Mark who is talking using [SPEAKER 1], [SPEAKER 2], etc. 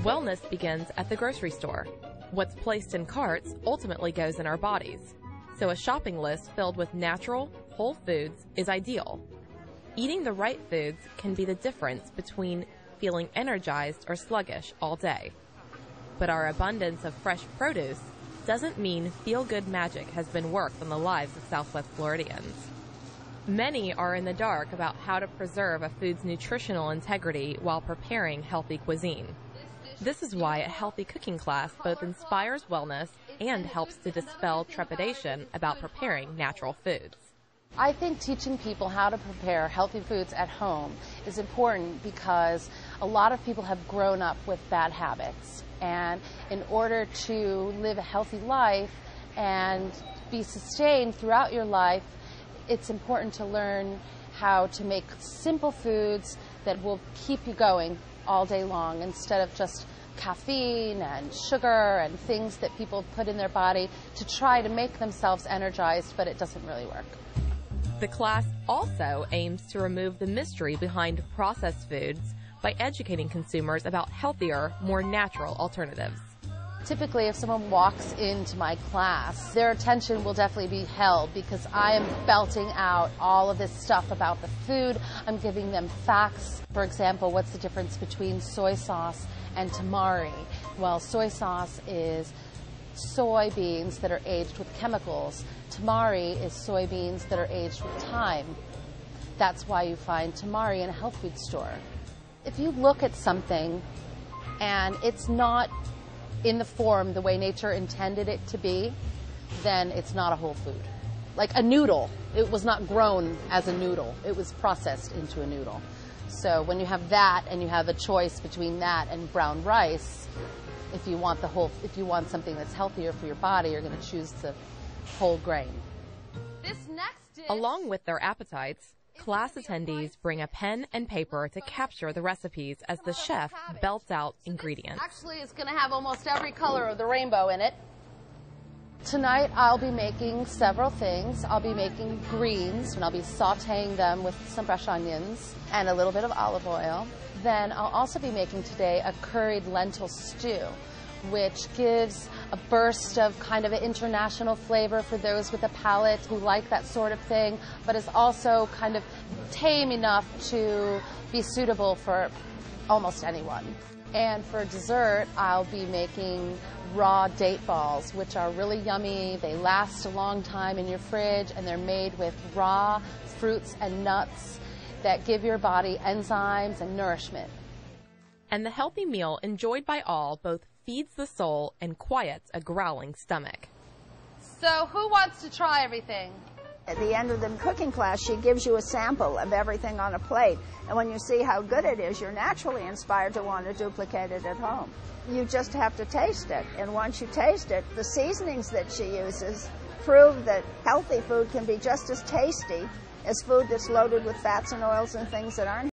[SPEAKER 1] Wellness begins at the grocery store. What's placed in carts ultimately goes in our bodies. So a shopping list filled with natural, whole foods is ideal. Eating the right foods can be the difference between feeling energized or sluggish all day. But our abundance of fresh produce doesn't mean feel-good magic has been worked on the lives of Southwest Floridians. Many are in the dark about how to preserve a food's nutritional integrity while preparing healthy cuisine. This is why a healthy cooking class both inspires wellness and helps to dispel trepidation about preparing natural foods.
[SPEAKER 2] I think teaching people how to prepare healthy foods at home is important because a lot of people have grown up with bad habits. And in order to live a healthy life and be sustained throughout your life, it's important to learn how to make simple foods that will keep you going all day long instead of just caffeine and sugar and things that people put in their body to try to make themselves energized, but it doesn't really work.
[SPEAKER 1] The class also aims to remove the mystery behind processed foods by educating consumers about healthier, more natural alternatives.
[SPEAKER 2] Typically, if someone walks into my class, their attention will definitely be held because I am belting out all of this stuff about the food. I'm giving them facts. For example, what's the difference between soy sauce and tamari? Well, soy sauce is soybeans that are aged with chemicals. Tamari is soybeans that are aged with thyme. That's why you find tamari in a health food store. If you look at something and it's not in the form the way nature intended it to be, then it's not a whole food. Like a noodle, it was not grown as a noodle. It was processed into a noodle. So when you have that and you have a choice between that and brown rice, if you want something that's healthier for your body, you're going to choose the whole grain.
[SPEAKER 3] This next dish,
[SPEAKER 1] along with their appetites, class attendees bring a pen and paper to capture the recipes as the chef belts out ingredients.
[SPEAKER 2] Actually, it's going to have almost every color of the rainbow in it. Tonight, I'll be making several things. I'll be making greens, and I'll be sautéing them with some fresh onions and a little bit of olive oil. Then I'll also be making today a curried lentil stew, which gives a burst of kind of an international flavor for those with a palate who like that sort of thing, but is also kind of tame enough to be suitable for almost anyone. And for dessert, I'll be making raw date balls, which are really yummy. They last a long time in your fridge, and they're made with raw fruits and nuts that give your body enzymes and nourishment.
[SPEAKER 1] And the healthy meal enjoyed by all both feeds the soul and quiets a growling stomach.
[SPEAKER 2] So who wants to try everything?
[SPEAKER 4] At the end of the cooking class, she gives you a sample of everything on a plate. And when you see how good it is, you're naturally inspired to want to duplicate it at home. You just have to taste it. And once you taste it, the seasonings that she uses prove that healthy food can be just as tasty as food that's loaded with fats and oils and things that aren't